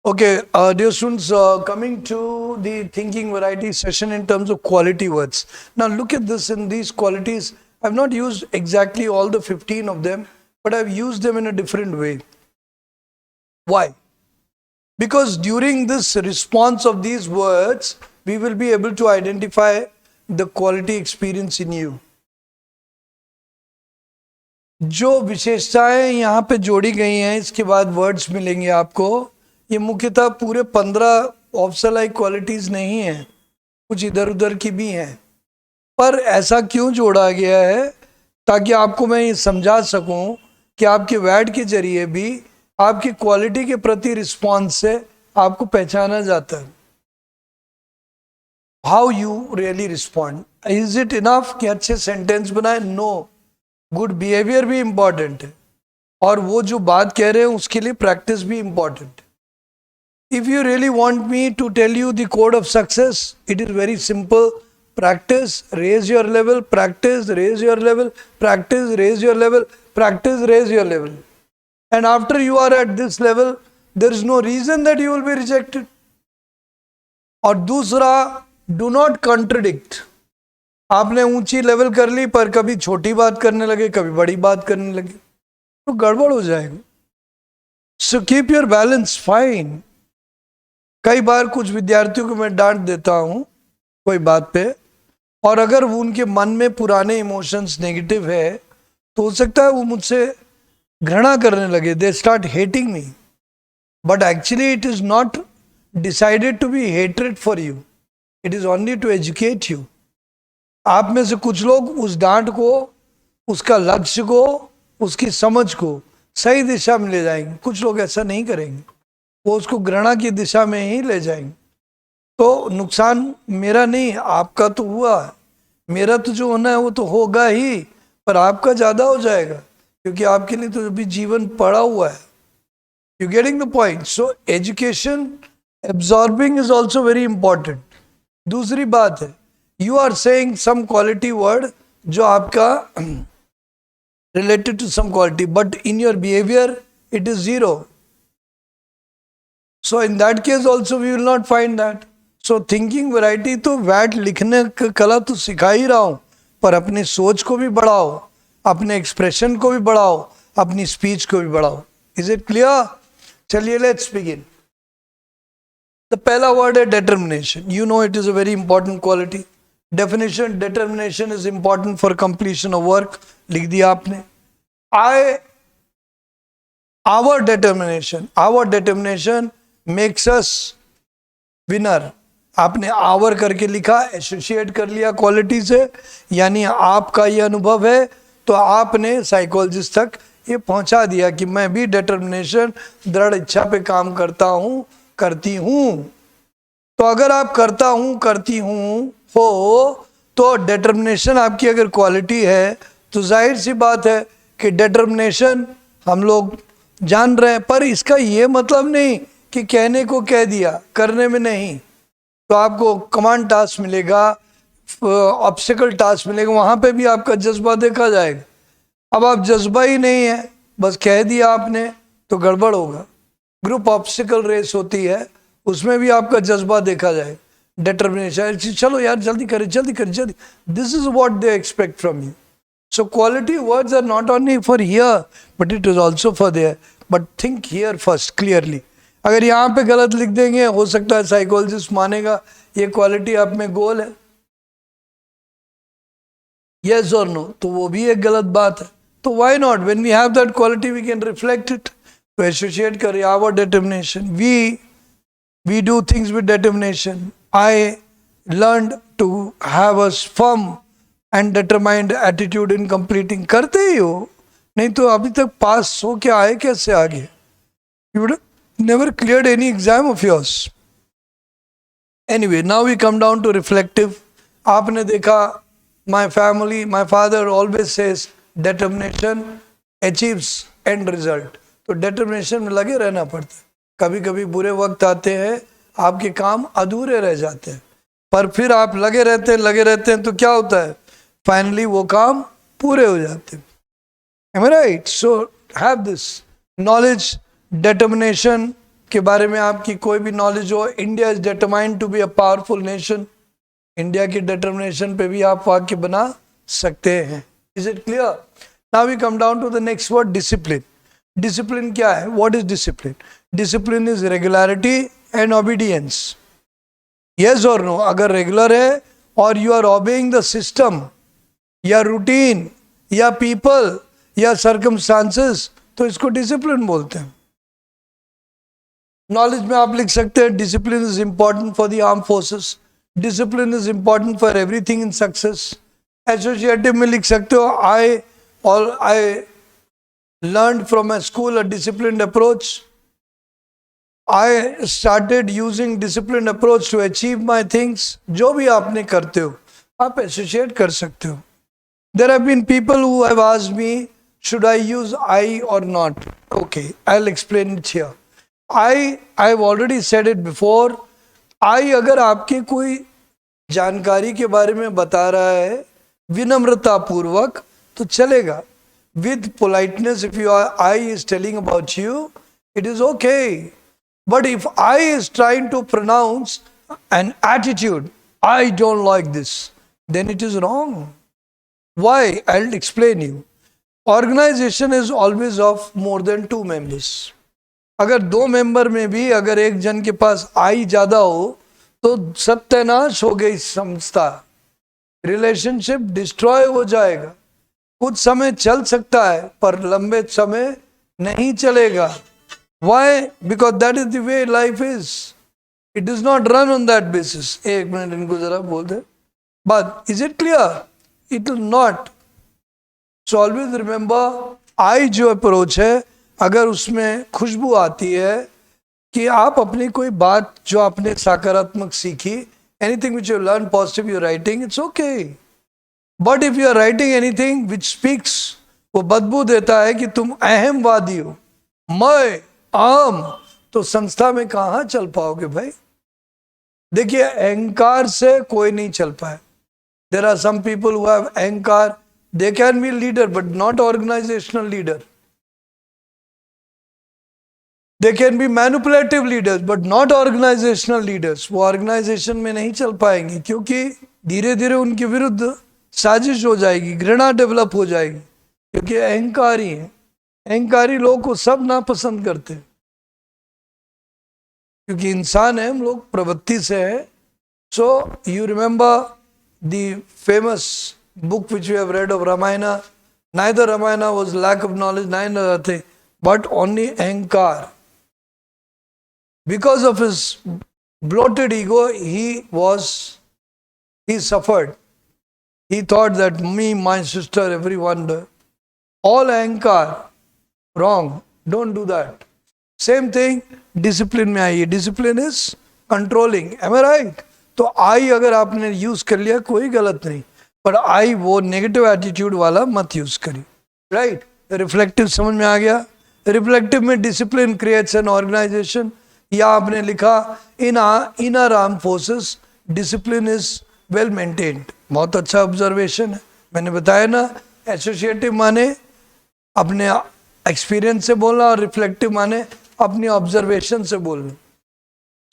Okay, dear students, coming to the thinking variety session in terms of quality words. Now, look at this in these qualities. I've not used exactly all the 15 of them, but I've used them in a different way. Why? Because during this response of these words, we will be able to identify the quality experience in you. जो विशेषताएं यहाँ पे जोड़ी गई हैं, इसके बाद words मिलेंगे आपको। ये मुख्यतः पूरे 15 ऑप्शनल क्वालिटीज नहीं हैं, कुछ इधर उधर की भी हैं। पर ऐसा क्यों जोड़ा गया है? ताकि आपको मैं ये समझा सकूं कि आपके वर्ड के जरिए भी आपकी क्वालिटी के प्रति रिस्पॉन्स से आपको पहचाना जाता है। How you really respond. Is it enough कि अच्छे सेंटेंस बनाए? नो, गुड बिहेवियर भी इंपॉर्टेंट है, और वो जो बात कह रहे हैं उसके लिए प्रैक्टिस भी इंपॉर्टेंट है। If you really want me to tell you the code of success, it is very simple. Practice, raise your level, practice, raise your level, practice, raise your level, practice, raise your level. And after you are at this level, there is no reason that you will be rejected. और दूसरा, do not contradict. आपने ऊंची level कर ली पर कभी छोटी बात करने लगे, कभी बड़ी बात करने लगे, तो गड़बड़ हो जाएगा। So keep your balance fine. कई बार कुछ विद्यार्थियों को मैं डांट देता हूं कोई बात पे, और अगर वो उनके मन में पुराने इमोशंस नेगेटिव है तो हो सकता है वो मुझसे घृणा करने लगे, they start hating me. But actually it is not decided to be hatred for you, it is only to educate you. आप में से कुछ लोग उस डांट को, उसका लक्ष्य को, उसकी समझ को सही दिशा में ले जाएंगे, कुछ लोग ऐसा नहीं करेंगे, वो उसको घृणा की दिशा में ही ले जाएंगे। तो नुकसान मेरा नहीं, आपका तो हुआ, मेरा तो जो होना है वो तो होगा ही, पर आपका ज़्यादा हो जाएगा क्योंकि आपके लिए तो अभी जीवन पड़ा हुआ है। You getting the point? So education absorbing is also very important. दूसरी बात है, you are saying some quality word जो आपका related to some quality, but in your behaviour it is zero. So in that case also we will not find that. So thinking variety तो VAT लिखने का कला तो सिखा ही रहा हूँ, पर अपनी सोच को भी बढ़ाओ, अपने एक्सप्रेशन को भी बढ़ाओ, अपनी स्पीच को भी बढ़ाओ। Is it clear? चलिए लेट्स बिगिन। तो पहला वर्ड है determination. You know it is a very important quality. Definition, determination is important for completion of work, लिख दिया आपने। Our determination makes us winner. आपने आवर करके लिखा, एसोसिएट कर लिया क्वालिटी से, यानी आपका ये अनुभव है तो आपने साइकोलॉजिस्ट तक ये पहुंचा दिया कि मैं भी डिटर्मिनेशन, दृढ़ इच्छा पे काम करता हूं, करती हूं। तो अगर आप करता हूं, करती हूं हो, तो डिटर्मिनेशन आपकी अगर क्वालिटी है तो जाहिर सी बात है कि डिटर्मिनेशन हम लोग जान रहे हैं, पर इसका ये मतलब नहीं कि कहने को कह दिया, करने में नहीं। तो आपको कमांड टास्क मिलेगा, ऑब्स्टिकल टास्क मिलेगा, वहाँ पे भी आपका जज्बा देखा जाएगा। अब आप जज्बा ही नहीं है, बस कह दिया आपने, तो गड़बड़ होगा। ग्रुप ऑब्स्टिकल रेस होती है, उसमें भी आपका जज्बा देखा जाएगा, डिटर्मिनेशन, चलो यार जल्दी करें जल्दी करें जल्दी। This is what they expect from you. So quality words are not only for here, but it is also for there. But think here first clearly. अगर यहाँ पे गलत लिख देंगे, हो सकता है साइकोलॉजिस्ट मानेगा ये क्वालिटी आप में गोल है, yes or no, तो वो भी एक गलत बात है। तो why not? When we have that quality, we can reflect it. तो associate करें our determination. We do things with determination. I learned to have a firm and determined attitude in completing. करते ही हो, नहीं तो अभी तक पास हो के आए कैसे आगे? You would never cleared any exam of yours. Anyway, now we come down to reflective. आपने देखा, my family, my father always says determination achieves and result. तो डिटरमिनेशन में लगे रहना पड़ता है। कभी कभी बुरे वक्त आते हैं, आपके काम अधूरे रह जाते हैं, पर फिर आप लगे रहते हैं तो क्या होता है? फाइनली वो काम पूरे हो जाते हैं। Am I right? So have this knowledge, determination, के बारे में आपकी कोई भी नॉलेज हो, India is determined to be a powerful nation, India की डिटर्मिनेशन पे भी आप वाक्य बना सकते हैं। Is it clear? Now we come down to the next word, discipline. Discipline क्या है? What is discipline? Discipline is regularity and obedience. Yes और नो? अगर रेगुलर है और you are obeying the system या रूटीन या पीपल या circumstances, तो इसको डिसिप्लिन बोलते हैं। नॉलेज में आप लिख सकते हैं discipline is important for the arm forces, discipline is important for everything in success. Associative में लिख सकते हो I learn from my school a disciplined approach, I started using disciplined approach to achieve my things। जो भी आपने करते हो आप एसोसिएट कर सकते हो। There have been people who have asked me, should I use I or not? Okay, I'll explain it here. I've already said it before. I अगर आपके कोई जानकारी के बारे में बता रहा है विनम्रता पूर्वक तो चलेगा। With politeness, if I is telling about you, it is okay. But if I is trying to pronounce an attitude, I don't like this, then it is wrong. Why? I'll explain you. Organization is always of more than 2 members. अगर 2 member में भी अगर एक जन के पास आई ज्यादा हो तो सत्यानाश हो गई संस्था, रिलेशनशिप डिस्ट्रॉय हो जाएगा। कुछ समय चल सकता है पर लंबे समय नहीं चलेगा। Why? Because that is the way life is. It does not run on that basis. एक मिनट इनको जरा बोल दे। But is it clear? It will not. So always remember, I जो अप्रोच है अगर उसमें खुशबू आती है कि आप अपनी कोई बात जो आपने सकारात्मक सीखी, anything which you learn positive you're writing, it's okay. But if you are writing anything which speaks, वो बदबू देता है कि तुम अहमवादी हो, मैं आम, तो संस्था में कहाँ चल पाओगे भाई? देखिए अहंकार से कोई नहीं चल पाए। There are some people who have अहंकार, they can be leader but not organizational leader. They can be manipulative leaders but not organizational leaders. वो ऑर्गेनाइजेशन में नहीं चल पाएंगे क्योंकि धीरे धीरे उनके विरुद्ध साजिश हो जाएगी, घृणा डेवलप हो जाएगी, क्योंकि अहंकारी हैं। अहंकारी लोगों को सब नापसंद करते हैं क्योंकि इंसान है, हम लोग प्रवृत्ति से है। So you remember the famous book which you have read of Ramayana, neither Ramayana was lack of knowledge, neither they but only अहंकार। Because of his bloated ego he suffered. He thought that me, my sister, everyone, all ahankar, wrong. Don't do that. Same thing, discipline में आइए. Discipline is controlling. Am I right? तो I अगर आपने use कर लिया कोई गलत नहीं, पर I वो नेगेटिव एटीट्यूड वाला मत यूज करिए. राइट? रिफ्लेक्टिव समझ में आ गया? रिफ्लेक्टिव में डिसिप्लिन क्रिएट्स एन ऑर्गेनाइजेशन, या आपने लिखा इन inner arm forces discipline is well maintained. बहुत अच्छा ऑब्जर्वेशन है. मैंने बताया ना, एसोसिएटिव माने अपने एक्सपीरियंस से बोलना और रिफ्लेक्टिव माने अपनी ऑब्जर्वेशन से बोलना.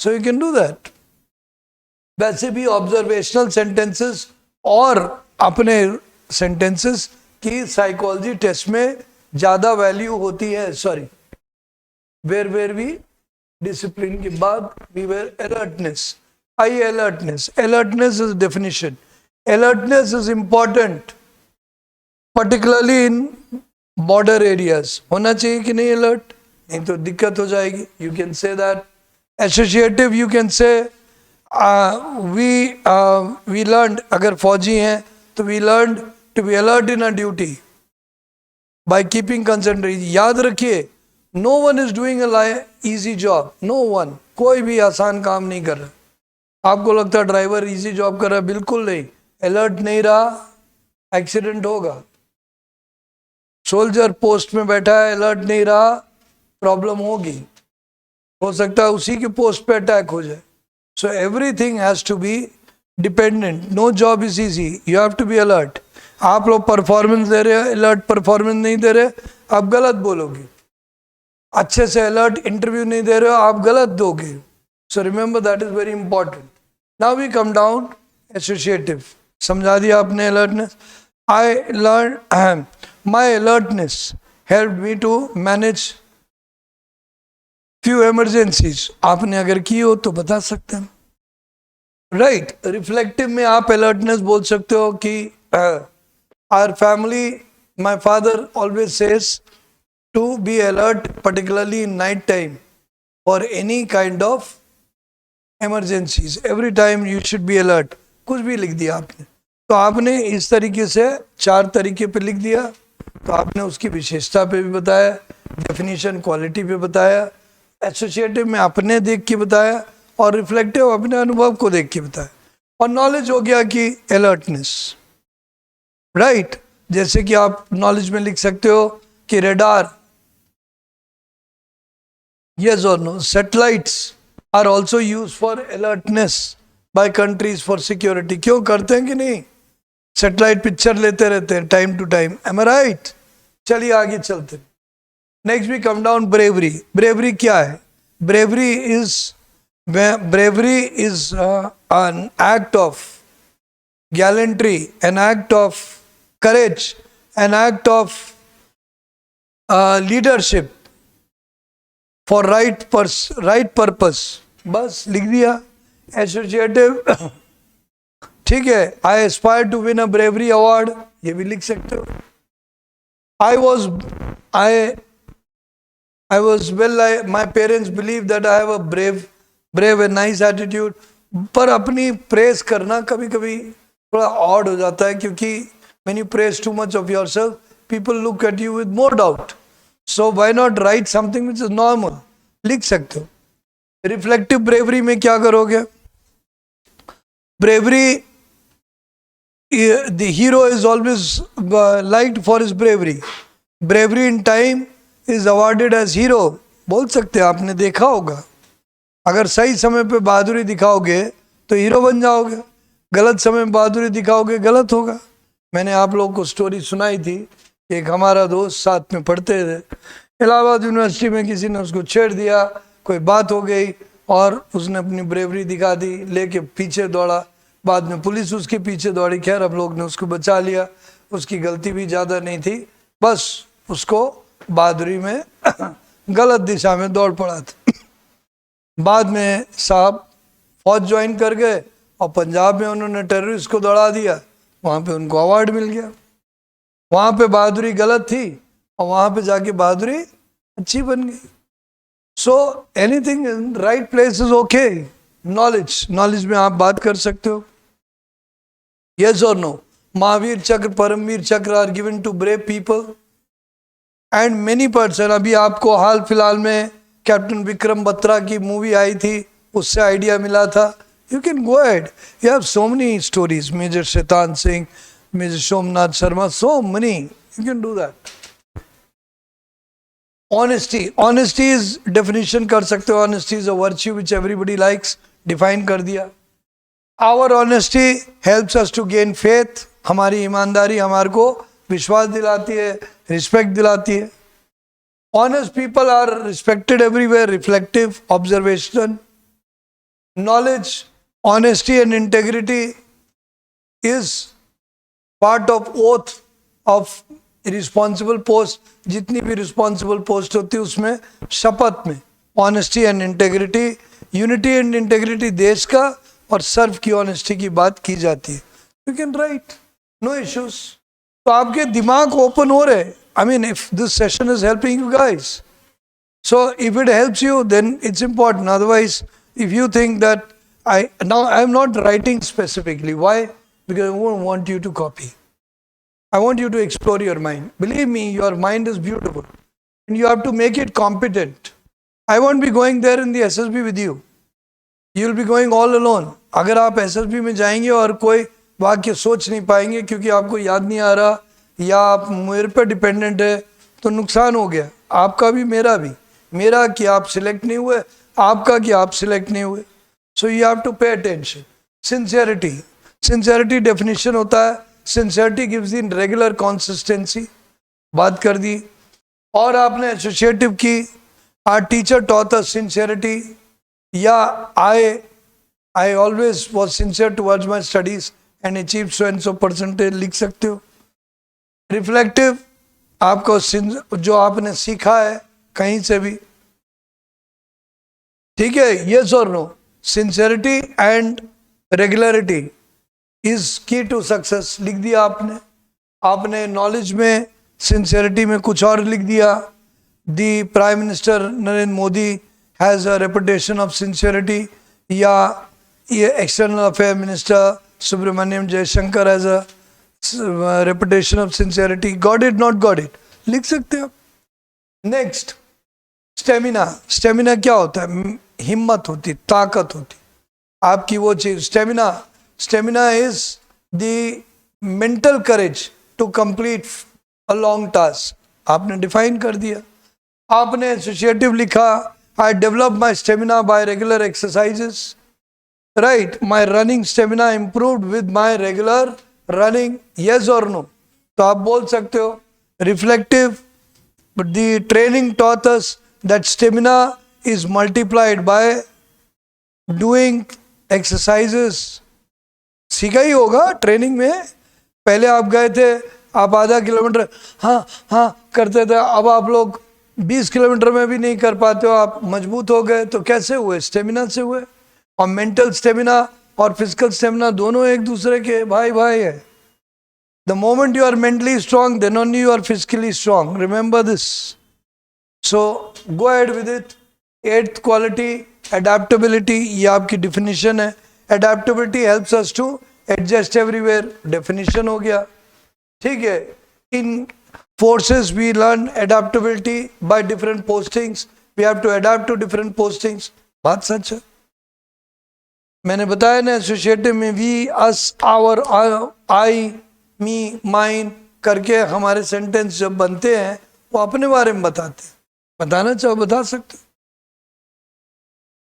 सो यू कैन डू दैट. वैसे भी ऑब्जर्वेशनल सेंटेंसेस और अपने सेंटेंसेस की साइकोलॉजी टेस्ट में ज़्यादा वैल्यू होती है. सॉरी, वेर वी डिसिप्लिन के बाद we were alertness. I alertness. Alertness is definition. Alertness is important particularly in border areas. होना चाहिए कि नहीं अलर्ट? नहीं तो दिक्कत हो जाएगी. You can say that. Associative you can say we learn, अगर फौजी हैं तो we learn to be alert in a duty by keeping concentration. याद रखिए, no one is doing a easy job. No one, कोई भी आसान काम नहीं कर रहा. आपको लगता है ड्राइवर इजी जॉब कर रहा है? बिल्कुल नहीं. अलर्ट नहीं रहा, एक्सीडेंट होगा. सोल्जर पोस्ट में बैठा है, अलर्ट नहीं रहा, प्रॉब्लम होगी. हो सकता है उसी के पोस्ट पे अटैक हो जाए. So everything has to be dependent. No job is easy. You have to be alert. आप लोग परफॉर्मेंस दे रहे हैं, अलर्ट परफॉर्मेंस नहीं दे रहे, आप गलत बोलोगे. अच्छे से अलर्ट इंटरव्यू नहीं दे रहे हो, आप गलत दोगे. So remember that is very important. Now we come down associative. समझा दिया आपने alertness. I learn my alertness help me to manage few emergencies. आपने अगर की हो तो बता सकते हैं. राइट. रिफ्लेक्टिव में आप अलर्टनेस बोल सकते हो कि our family, my father always says to be alert, particularly in night time, for any kind of emergencies. Every time you should be alert. कुछ भी लिख दिया आपने, तो आपने इस तरीके से 4 तरीके पे लिख दिया. तो आपने उसकी विशेषता पे भी बताया, डेफिनेशन क्वालिटी पे बताया, एसोसिएटिव में आपने देख के बताया, और रिफ्लेक्टिव अपने अनुभव को देख के बताया. और नॉलेज हो गया कि अलर्टनेस. राइट. जैसे कि आप नॉलेज में लिख सकते हो कि radar, yes or no, satellites are also used for alertness by countries for security. क्यों करते हैं कि नहीं? सैटेलाइट पिक्चर लेते रहते हैं time to time. Am I right? चलिए आगे चलते हैं. Next we come down bravery. Bravery क्या है? Bravery is an act of gallantry, an act of courage, an act of leadership for right purpose. बस लिख दिया. एसोसिएटिव ठीक है. I aspire to win a bravery award, ये भी लिख सकते हो. I was well, my parents believe that I have a brave and nice attitude. पर अपनी प्रेस करना कभी कभी थोड़ा ऑड हो जाता है, क्योंकि when you praise too much of yourself, people look at you with more doubt. So why not write something which is normal? लिख सकते हो. रिफ्लेक्टिव ब्रेवरी में क्या करोगे? Bravery, the hero is always liked for his bravery. Bravery in time is awarded as hero. बोल सकते हैं, आपने देखा होगा. अगर सही समय पे बहादुरी दिखाओगे तो हीरो बन जाओगे, गलत समय में बहादुरी दिखाओगे गलत होगा. मैंने आप लोगों को स्टोरी सुनाई थी. एक हमारा दोस्त साथ में पढ़ते थे, इलाहाबाद यूनिवर्सिटी में किसी ने उसको छेड़ दिया, कोई बात हो गई और उसने अपनी ब्रेवरी दिखा दी, लेके पीछे दौड़ा. बाद में पुलिस उसके पीछे दौड़ी. खैर अब लोग ने उसको बचा लिया. उसकी गलती भी ज़्यादा नहीं थी, बस उसको बहादुरी में गलत दिशा में दौड़ पड़ा था. बाद में साहब फौज ज्वाइन कर गए और पंजाब में उन्होंने टेररिस्ट को दौड़ा दिया. वहाँ पे उनको अवार्ड मिल गया. वहाँ पे बहादुरी गलत थी और वहाँ पे जाके बहादुरी अच्छी बन गई. So anything in right place is okay. Knowledge में आप बात कर सकते हो. यस और no. Mahavir Chakra, Paramvir Chakra are given to brave people and many person. अभी आपको हाल फिलहाल में कैप्टन विक्रम बत्रा की मूवी आई थी, उससे आइडिया मिला था. You can go ahead. You have so many stories. Major Shaitan Singh, major Somnath Sharma, so many. You can do that. Honesty is definition कर सकते हो. Honesty is a virtue which everybody likes. Define कर दिया. Our honesty helps us to gain faith. हमारी ईमानदारी हमारे को विश्वास दिलाती है, रिस्पेक्ट दिलाती है. Honest people are respected everywhere. Reflective, observation, knowledge, honesty and integrity is part of oath of responsible post. जितनी भी रिस्पॉन्सिबल पोस्ट होती है उसमें शपथ में honesty and integrity, unity and integrity देश का और सर्व की ऑनेस्टी की बात की जाती है. You can write, no issues. तो आपके दिमाग ओपन हो रहे. I mean if this session is helping you guys, so if it helps you then it's important. Otherwise if you think that I am not writing specifically, why? Because I won't want you to copy. I want you to explore your mind. Believe me, your mind is beautiful. And you have to make it competent. I won't be going there in the SSB with you. You will be going all alone. अगर आप SSB में जाएंगे और कोई वाक्य सोच नहीं पाएंगे क्योंकि आपको याद नहीं आ रहा या आप मेरे पर डिपेंडेंट है, तो नुकसान हो गया आपका भी मेरा भी. मेरा कि आप सिलेक्ट नहीं हुए, आपका कि आप सिलेक्ट नहीं हुए. So you have to pay attention. Sincerity. Sincerity definition होता है, sincerity gives in regular consistency. बात कर दी. और आपने एसोसिएटिव की Our teacher taught us sincerity. Yeah, I always was sincere towards my studies and achieved so and so percentage. लिख सकते हो. Reflective, आपको जो आपने सीखा है कहीं से भी, ठीक है, yes or no. Sincerity and regularity is key to success. लिख दिया आपने नॉलेज में सिंसियरिटी में कुछ और लिख दिया. The prime minister Narendra Modi has a reputation of sincerity, या ये external affair minister Subrahmanyam Jaishankar has a reputation of sincerity. Got it, not got it, लिख सकते हो. Next, stamina. स्टेमिना क्या होता है? हिम्मत होती, ताकत होती आपकी, वो चीज. Stamina is the mental courage to complete a long task. आपने डिफाइन कर दिया. आपने एसोसिएटिव लिखा, I develop my stamina by regular exercises. Right, my running stamina improved with my regular running. Yes और नो? तो आप बोल सकते हो. Reflective, the training taught us that stamina is multiplied by doing exercises. सीखा ही होगा training में. पहले आप गए थे, आप आधा किलोमीटर हाँ करते थे, अब आप लोग 20 किलोमीटर में भी नहीं कर पाते हो. आप मजबूत हो गए. तो कैसे हुए? स्टेमिना से हुए. और मेंटल स्टेमिना और फिजिकल स्टेमिना दोनों एक दूसरे के भाई है. The moment you are mentally strong, then only you are physically strong. Remember this. So go ahead with it. 8th quality, adaptability. ये आपकी डिफिनीशन है. Adaptability helps us to adjust everywhere. Definition हो गया, ठीक है. In forces we learn adaptability by different postings. We have to adapt to different postings. बात सच है. मैंने बताया ना, एसोसिएटिव में we, us, our, I, me, mine करके हमारे सेंटेंस जब बनते हैं वो अपने बारे में बताते हैं. बताना चाहो बता सकते हो.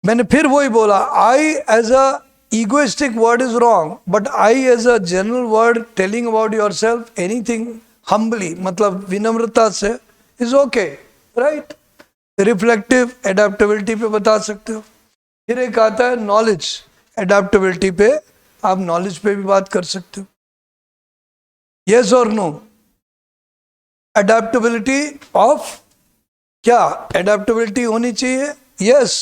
मैंने फिर वही बोला, I as a egoistic word is wrong, but I as a general word telling about yourself, anything humbly, मतलब विनम्रता से, is okay, right? Reflective, adaptability पे बता सकते हो. फिर एक आता है knowledge. Adaptability पे आप knowledge पे भी बात कर सकते हो. Yes or no? Adaptability of क्या? Adaptability होनी चाहिए. Yes.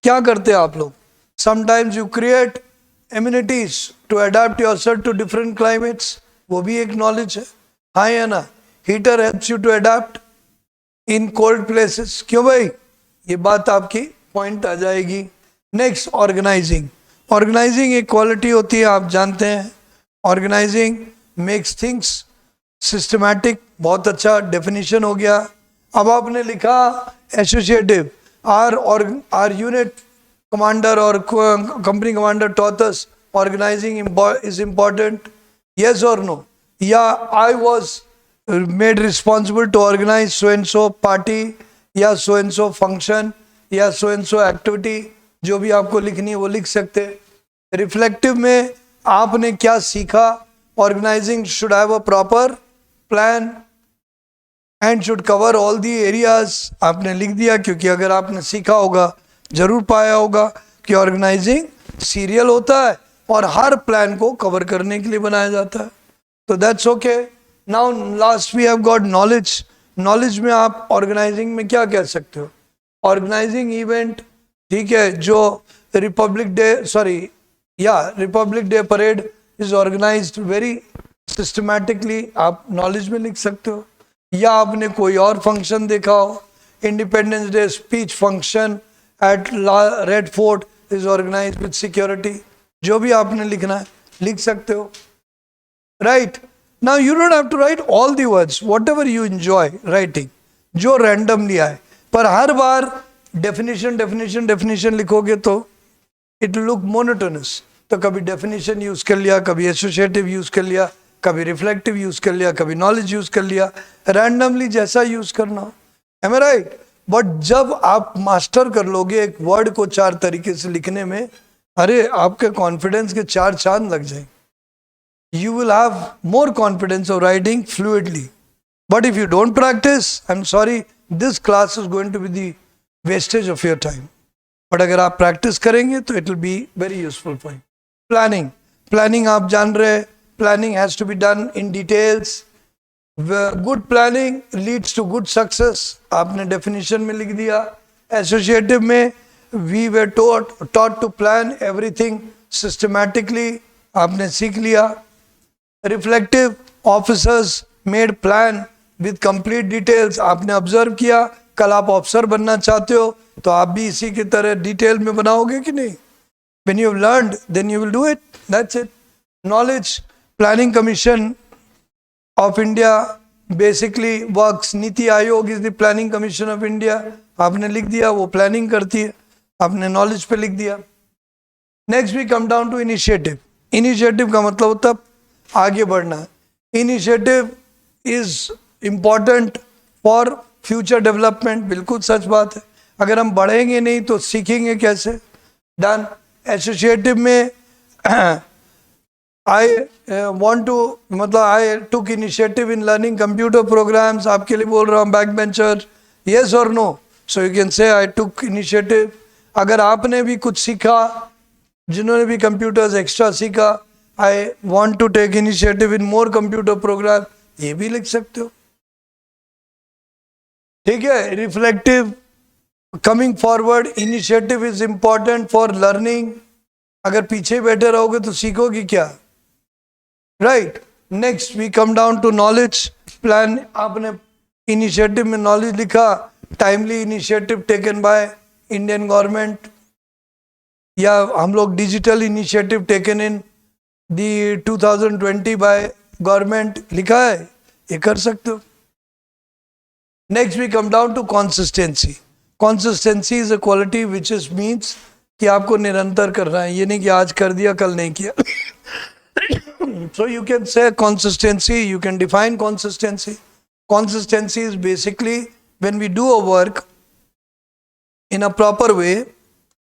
क्या करते हैं आप लोग? Sometimes you create amenities to adapt yourself to different climates. वो भी एक knowledge है. हाँ या ना? Heater helps you to adapt in cold places. क्यों भाई? ये बात आपकी point आ जाएगी. Next, organizing. Organizing एक quality होती है, आप जानते हैं. Organizing makes things systematic. बहुत अच्छा definition हो गया. अब आपने लिखा associative. Our unit commander or company commander taught us organizing is important. Yes or no? Yeah, I was made responsible to organize so and so party, या so and so function, या so and so activity. जो भी आपको लिखनी है वो लिख सकते. रिफ्लेक्टिव में आपने क्या सीखा? Organising should have a proper plan and should cover all the areas. आपने लिख दिया, क्योंकि अगर आपने सीखा होगा जरूर पाया होगा कि ऑर्गेनाइजिंग सीरियल होता है और हर प्लान को कवर करने के लिए बनाया जाता है. तो that's okay. Now last we have got knowledge. Knowledge में आप ऑर्गेनाइजिंग में क्या कह सकते हो? ऑर्गेनाइजिंग इवेंट, ठीक है, जो Republic Day parade is organised very systematically. आप नॉलेज में लिख सकते हो. या आपने कोई और फंक्शन देखा हो, independence day speech function at Red Fort is organized with security. जो भी आपने लिखना है लिख सकते हो. Right? Now you don't have to write all the words, whatever you enjoy writing, जो randomly आए. पर हर बार definition लिखोगे तो it will look monotonous. तो कभी definition यूज कर लिया, कभी associative यूज कर लिया, कभी reflective यूज कर लिया, कभी knowledge यूज कर लिया. Randomly जैसा यूज करना. Am I right? बट जब आप मास्टर कर लोगे एक वर्ड को 4 तरीके से लिखने में, अरे आपके कॉन्फिडेंस के 4 चांद लग जाएंगे. You will have more confidence of writing fluently. But if you don't practice, I am sorry, this class is going to be the wastage of your time, but अगर आप प्रैक्टिस करेंगे तो it will be very useful for you. Planning आप जान रहे, planning has to be done in details. Good planning leads to good success, आपने definition में लिख दिया। एसोसिएटिव में we were taught to plan everything systematically, आपने सीख लिया। Reflective officers made plan with complete details, आपने ऑब्जर्व किया। कल आप ऑफिसर बनना चाहते हो तो आप भी इसी की तरह डिटेल में बनाओगे कि नहीं? When you have learned, then you will do it. That's it. Knowledge, Planning Commission of India basically works. NITI Aayog is the Planning Commission of India. आपने लिख दिया, वो प्लानिंग करती है, आपने नॉलेज पे लिख दिया। Next we come down to initiative. Initiative का मतलब होता है आगे बढ़ना। Initiative is important for future development, बिल्कुल सच बात है। अगर हम बढ़ेंगे नहीं तो सीखेंगे कैसे? डन। एसोसिएटिव में आई वांट टू, मतलब I took initiative in learning computer programs, आपके लिए बोल रहा हूँ बैक बेंचर, येस और no? So you can say I took initiative. अगर आपने भी कुछ सीखा, जिन्होंने भी कंप्यूटर्स एक्स्ट्रा सीखा, I want to take initiative in more computer program, ये भी लिख सकते हो, ठीक है। Reflective, coming forward, initiative is important for learning. अगर पीछे बैठे रहोगे तो सीखोगे क्या? Right. Next we come down to knowledge plan. आपने इनिशिएटिव में नॉलेज लिखा, timely initiative taken by Indian government, या हम लोग digital initiative taken in the 2020 by government लिखा है, ये कर सकते हो। Next we come down to consistency. Consistency is a quality which is means कि आपको निरंतर करना है, ये नहीं कि आज कर दिया कल नहीं किया। So you can say consistency, you can define consistency. Consistency is basically when we do a work in a proper way,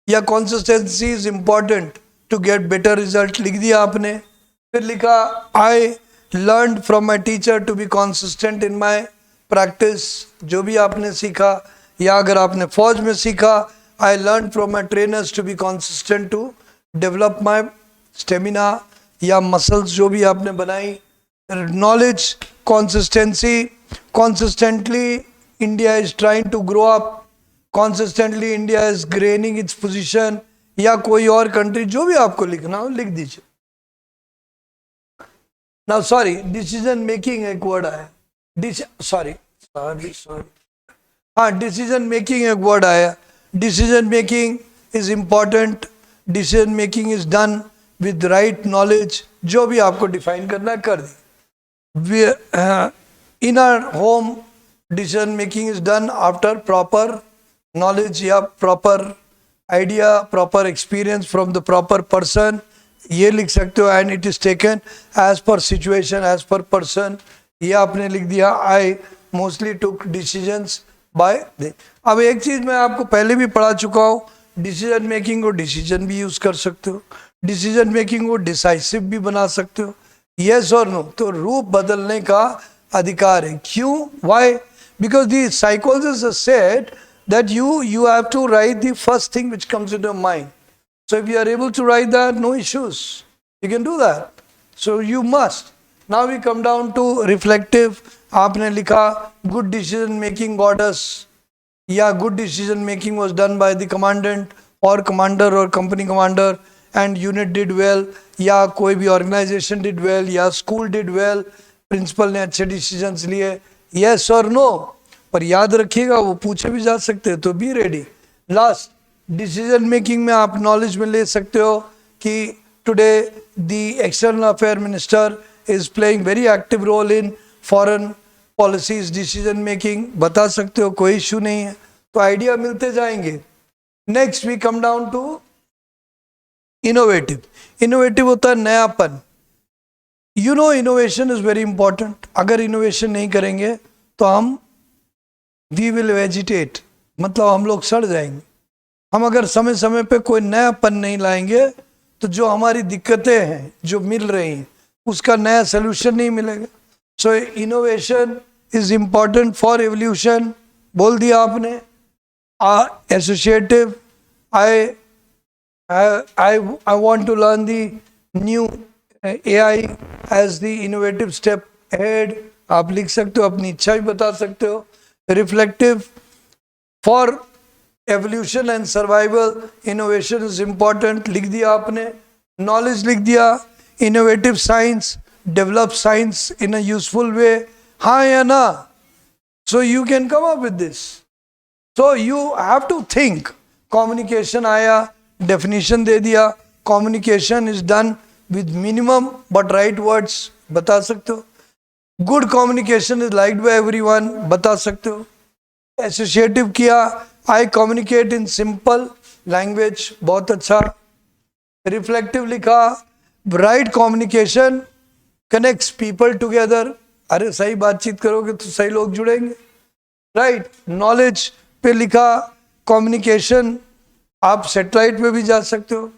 या consistency is important to get better result, लिख दिया आपने। फिर लिखा I learned from my teacher to be consistent in my practice, जो भी आपने सीखा, या अगर आपने फौज में सीखा, I learned from my trainers to be consistent to develop my stamina या मसल्स जो भी आपने बनाई। Knowledge, consistency, consistently India is trying to grow up, consistently India is gaining its position, या कोई और कंट्री, जो भी आपको लिखना हो लिख दीजिए। नाउ सॉरी, डिसीजन मेकिंग एक वर्ड आया, सॉरी हाँ, डिसीजन मेकिंग एक वर्ड आया। Decision making is important, decision making is done with right knowledge, जो भी आपको डिफाइन करना है कर दी। In our home decision making is done after proper knowledge या proper idea, proper experience from the proper person, ये लिख सकते हो। And it is taken as per situation, as per person, ये आपने लिख दिया। I mostly took decisions bye. अब एक चीज मैं आपको पहले भी पढ़ा चुका हूँ, डिसीजन मेकिंग को डिसीजन भी यूज कर सकते हो, डिसीजन मेकिंग को डिसाइसिव भी बना सकते हो, यस और नो। तो रूप बदलने का अधिकार है। क्यों? Why? Because the psychologist said that you have to write the first thing which comes into your mind. So if you are able to write that, no issues, you can do that. So you must. Now we come down to reflective. आपने लिखा good decision making got us, या good decision making was done by the commandant or commander or company commander and unit did well, या कोई भी organization did well, या school did well, principal ने अच्छे decisions लिए, yes or no। पर याद रखिएगा वो पूछे भी जा सकते हैं, तो be ready. Last, decision making में आप नॉलेज में ले सकते हो कि today the external affair minister is playing very active role in foreign policies, decision making बता सकते हो, कोई इशू नहीं है। तो आइडिया मिलते जाएंगे। Next we come down to innovative. Innovative होता है नयापन। You know innovation is very important. अगर इनोवेशन नहीं करेंगे तो हम वी विल वेजिटेट, मतलब हम लोग सड़ जाएंगे। हम अगर समय समय पे कोई नयापन नहीं लाएंगे तो जो हमारी दिक्कतें हैं जो मिल रही हैं उसका नया सोल्यूशन नहीं मिलेगा। So innovation is important for evolution, बोल दिया आपने। Associative, I want to learn the new AI as the innovative step ahead. आप लिख सकते हो, अपनी इच्छा भी बता सकते हो. Reflective, for evolution and survival, innovation is important. लिख दिया आपने. Knowledge लिख दिया. Innovative science, develop science in a useful way. हाँ या ना? So you can come up with this. So you have to think. Communication आया, definition दे दिया. Communication is done with minimum but right words. बता सकते हो. Good communication is liked by everyone. बता सकते हो. Associative किया. I communicate in simple language. बहुत अच्छा. Reflective लिखा. Right communication connects people together. अरे सही बातचीत करोगे तो सही लोग जुड़ेंगे. राइट. नॉलेज पे लिखा. कम्युनिकेशन, आप सैटेलाइट पे भी जा सकते हो.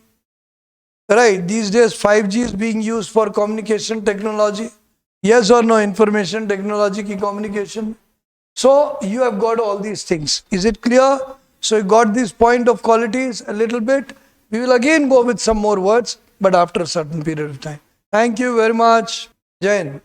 Right. These days 5G is being used for communication technology. Yes और नो? इंफॉर्मेशन टेक्नोलॉजी की communication. So you have got all these things. Is it clear? So you got this point of qualities a little bit. We will again go with some more words, but after a certain period of time. Thank you very much. Jai Hind.